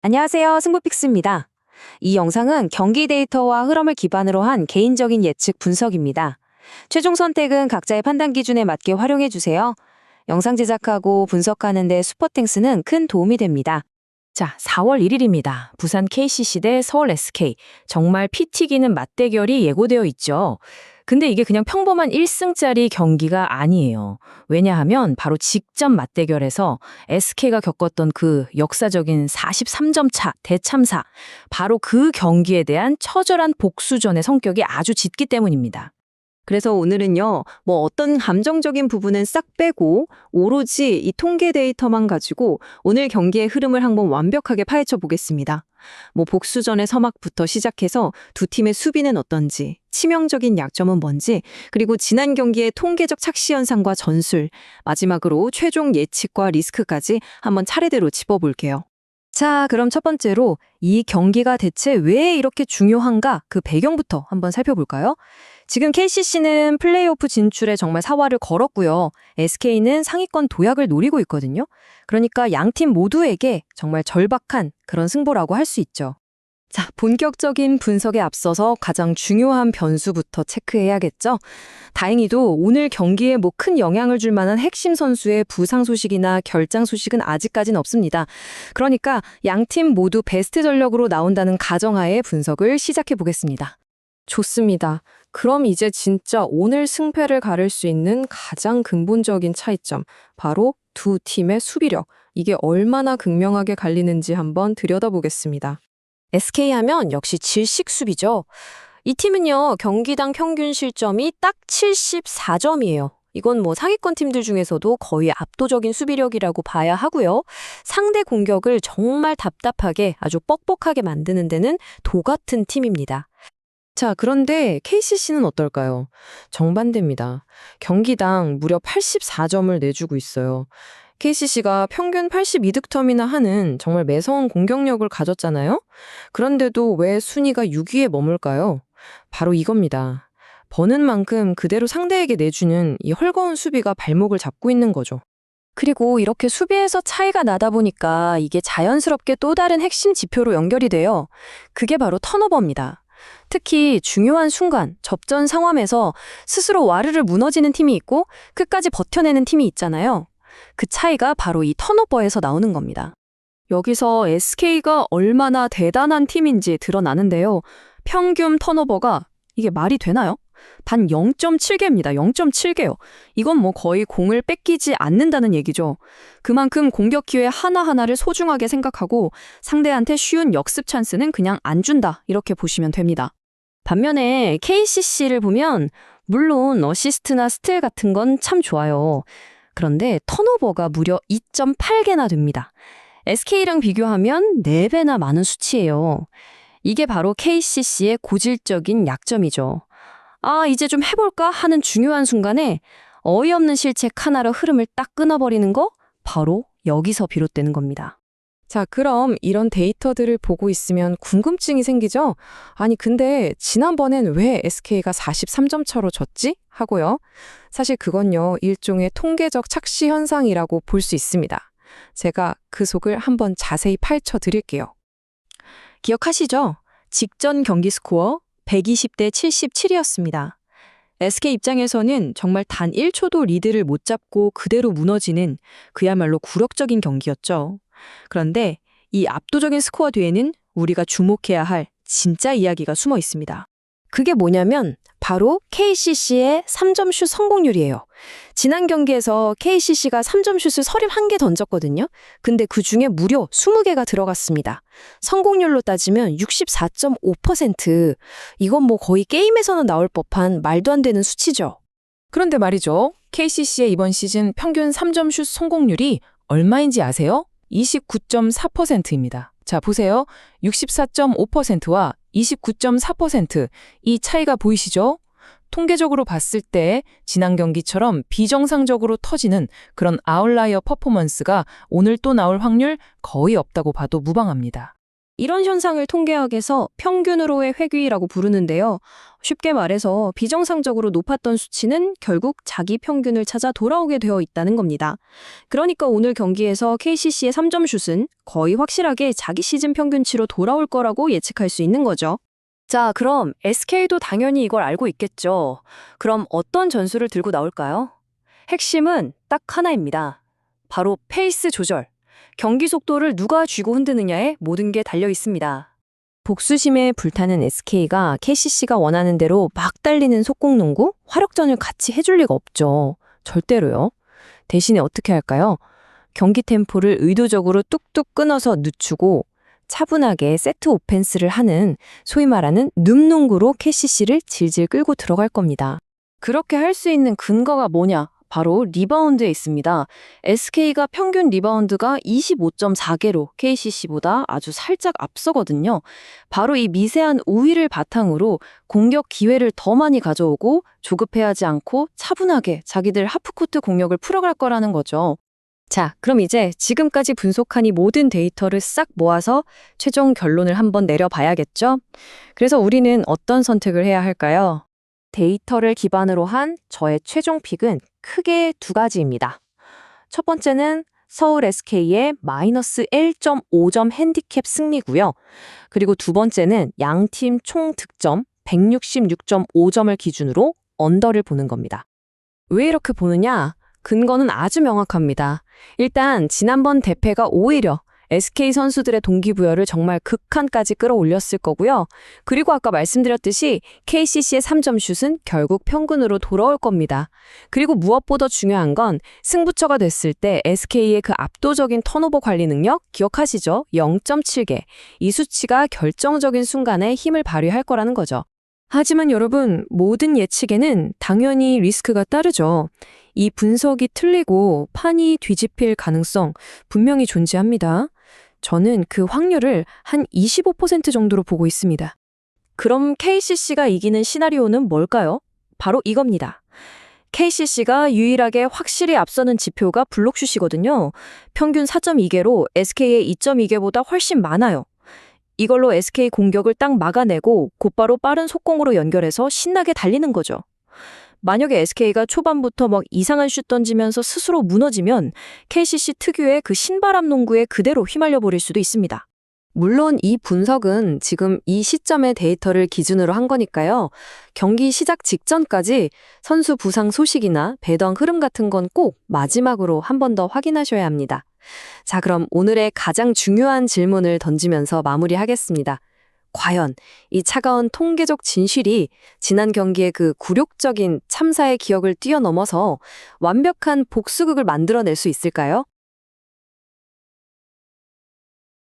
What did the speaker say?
안녕하세요. 승부픽스입니다. 이 영상은 경기 데이터와 흐름을 기반으로 한 개인적인 예측 분석입니다. 최종 선택은 각자의 판단 기준에 맞게 활용해 주세요. 영상 제작하고 분석하는 데 슈퍼땡스는 큰 도움이 됩니다. 자, 4월 1일입니다. 부산 KCC 대 서울 SK. 정말 피 튀기는 맞대결이 예고되어 있죠. 근데 이게 그냥 평범한 1승짜리 경기가 아니에요. 왜냐하면 바로 직전 맞대결에서 SK가 겪었던 그 역사적인 43점 차 대참사, 바로 그 경기에 대한 처절한 복수전의 성격이 아주 짙기 때문입니다. 그래서 오늘은요, 어떤 감정적인 부분은 싹 빼고 오로지 이 통계 데이터만 가지고 오늘 경기의 흐름을 한번 완벽하게 파헤쳐 보겠습니다. 복수전의 서막부터 시작해서 두 팀의 수비는 어떤지, 치명적인 약점은 뭔지, 그리고 지난 경기의 통계적 착시 현상과 전술, 마지막으로 최종 예측과 리스크까지 한번 차례대로 짚어볼게요. 자, 그럼 첫 번째로 이 경기가 대체 왜 이렇게 중요한가 그 배경부터 한번 살펴볼까요? 지금 KCC는 플레이오프 진출에 정말 사활을 걸었고요. SK는 상위권 도약을 노리고 있거든요. 그러니까 양팀 모두에게 정말 절박한 그런 승부라고 할 수 있죠. 자, 본격적인 분석에 앞서서 가장 중요한 변수부터 체크해야겠죠? 다행히도 오늘 경기에 큰 영향을 줄 만한 핵심 선수의 부상 소식이나 결장 소식은 아직까진 없습니다. 그러니까 양팀 모두 베스트 전력으로 나온다는 가정하에 분석을 시작해 보겠습니다. 좋습니다. 그럼 이제 진짜 오늘 승패를 가를 수 있는 가장 근본적인 차이점, 바로 두 팀의 수비력. 이게 얼마나 극명하게 갈리는지 한번 들여다보겠습니다. SK 하면 역시 질식 수비죠. 이 팀은요, 경기당 평균 실점이 딱 74점이에요. 이건 상위권 팀들 중에서도 거의 압도적인 수비력이라고 봐야 하고요. 상대 공격을 정말 답답하게 아주 뻑뻑하게 만드는 데는 도 같은 팀입니다. 자, 그런데 KCC는 어떨까요? 정반대입니다. 경기당 무려 84점을 내주고 있어요. KCC가 평균 82득점이나 하는 정말 매서운 공격력을 가졌잖아요? 그런데도 왜 순위가 6위에 머물까요? 바로 이겁니다. 버는 만큼 그대로 상대에게 내주는 이 헐거운 수비가 발목을 잡고 있는 거죠. 그리고 이렇게 수비에서 차이가 나다 보니까 이게 자연스럽게 또 다른 핵심 지표로 연결이 돼요. 그게 바로 턴오버입니다. 특히 중요한 순간, 접전 상황에서 스스로 와르르 무너지는 팀이 있고 끝까지 버텨내는 팀이 있잖아요. 그 차이가 바로 이 턴오버에서 나오는 겁니다. 여기서 SK가 얼마나 대단한 팀인지 드러나는데요. 평균 턴오버가 이게 말이 되나요? 단 0.7개입니다. 0.7개요. 이건 거의 공을 뺏기지 않는다는 얘기죠. 그만큼 공격 기회 하나하나를 소중하게 생각하고 상대한테 쉬운 역습 찬스는 그냥 안 준다. 이렇게 보시면 됩니다. 반면에 KCC를 보면 물론 어시스트나 스틸 같은 건 참 좋아요. 그런데 턴오버가 무려 2.8개나 됩니다. SK랑 비교하면 4배나 많은 수치예요. 이게 바로 KCC의 고질적인 약점이죠. 아, 이제 좀 해볼까 하는 중요한 순간에 어이없는 실책 하나로 흐름을 딱 끊어버리는 거 바로 여기서 비롯되는 겁니다. 자, 그럼 이런 데이터들을 보고 있으면 궁금증이 생기죠? 아니, 근데 지난번엔 왜 SK가 43점 차로 졌지? 하고요. 사실 그건요, 일종의 통계적 착시 현상이라고 볼 수 있습니다. 제가 그 속을 한번 자세히 파헤쳐 드릴게요. 기억하시죠? 직전 경기 스코어 120대 77이었습니다. SK 입장에서는 정말 단 1초도 리드를 못 잡고 그대로 무너지는 그야말로 굴욕적인 경기였죠. 그런데 이 압도적인 스코어 뒤에는 우리가 주목해야 할 진짜 이야기가 숨어 있습니다. 그게 뭐냐면 바로 KCC의 3점 슛 성공률이에요. 지난 경기에서 KCC가 3점 슛을 31개 던졌거든요. 근데 그중에 무려 20개가 들어갔습니다. 성공률로 따지면 64.5%. 이건 거의 게임에서는 나올 법한 말도 안 되는 수치죠. 그런데 말이죠. KCC의 이번 시즌 평균 3점 슛 성공률이 얼마인지 아세요? 29.4%입니다. 자, 보세요. 64.5%와 29.4%. 이 차이가 보이시죠? 통계적으로 봤을 때 지난 경기처럼 비정상적으로 터지는 그런 아웃라이어 퍼포먼스가 오늘 또 나올 확률 거의 없다고 봐도 무방합니다. 이런 현상을 통계학에서 평균으로의 회귀라고 부르는데요. 쉽게 말해서 비정상적으로 높았던 수치는 결국 자기 평균을 찾아 돌아오게 되어 있다는 겁니다. 그러니까 오늘 경기에서 KCC의 3점 슛은 거의 확실하게 자기 시즌 평균치로 돌아올 거라고 예측할 수 있는 거죠. 자, 그럼 SK도 당연히 이걸 알고 있겠죠. 그럼 어떤 전술을 들고 나올까요? 핵심은 딱 하나입니다. 바로 페이스 조절. 경기 속도를 누가 쥐고 흔드느냐에 모든 게 달려 있습니다. 복수심에 불타는 SK가 KCC가 원하는 대로 막 달리는 속공농구, 화력전을 같이 해줄 리가 없죠. 절대로요. 대신에 어떻게 할까요? 경기 템포를 의도적으로 뚝뚝 끊어서 늦추고 차분하게 세트 오펜스를 하는 소위 말하는 눔농구로 KCC를 질질 끌고 들어갈 겁니다. 그렇게 할 수 있는 근거가 뭐냐? 바로 리바운드에 있습니다. SK가 평균 리바운드가 25.4개로 KCC보다 아주 살짝 앞서거든요. 바로 이 미세한 우위를 바탕으로 공격 기회를 더 많이 가져오고 조급해하지 않고 차분하게 자기들 하프코트 공격을 풀어갈 거라는 거죠. 자, 그럼 이제 지금까지 분석한 이 모든 데이터를 싹 모아서 최종 결론을 한번 내려봐야겠죠? 그래서 우리는 어떤 선택을 해야 할까요? 데이터를 기반으로 한 저의 최종 픽은 크게 두 가지입니다. 첫 번째는 서울 SK의 마이너스 1.5점 핸디캡 승리고요. 그리고 두 번째는 양팀 총 득점 166.5점을 기준으로 언더를 보는 겁니다. 왜 이렇게 보느냐? 근거는 아주 명확합니다. 일단 지난번 대패가 오히려 SK 선수들의 동기부여를 정말 극한까지 끌어올렸을 거고요. 그리고 아까 말씀드렸듯이 KCC의 3점 슛은 결국 평균으로 돌아올 겁니다. 그리고 무엇보다 중요한 건 승부처가 됐을 때 SK의 그 압도적인 턴오버 관리 능력 기억하시죠? 0.7개. 이 수치가 결정적인 순간에 힘을 발휘할 거라는 거죠. 하지만 여러분, 모든 예측에는 당연히 리스크가 따르죠. 이 분석이 틀리고 판이 뒤집힐 가능성 분명히 존재합니다. 저는 그 확률을 한 25% 정도로 보고 있습니다. 그럼 KCC가 이기는 시나리오는 뭘까요? 바로 이겁니다. KCC가 유일하게 확실히 앞서는 지표가 블록슛이거든요. 평균 4.2개로 SK의 2.2개보다 훨씬 많아요. 이걸로 SK 공격을 딱 막아내고 곧바로 빠른 속공으로 연결해서 신나게 달리는 거죠. 만약에 SK가 초반부터 막 이상한 슛 던지면서 스스로 무너지면 KCC 특유의 그 신바람 농구에 그대로 휘말려 버릴 수도 있습니다. 물론 이 분석은 지금 이 시점의 데이터를 기준으로 한 거니까요. 경기 시작 직전까지 선수 부상 소식이나 배당 흐름 같은 건 꼭 마지막으로 한 번 더 확인하셔야 합니다. 자, 그럼 오늘의 가장 중요한 질문을 던지면서 마무리하겠습니다. 과연 이 차가운 통계적 진실이 지난 경기의 그 굴욕적인 참사의 기억을 뛰어넘어서 완벽한 복수극을 만들어낼 수 있을까요?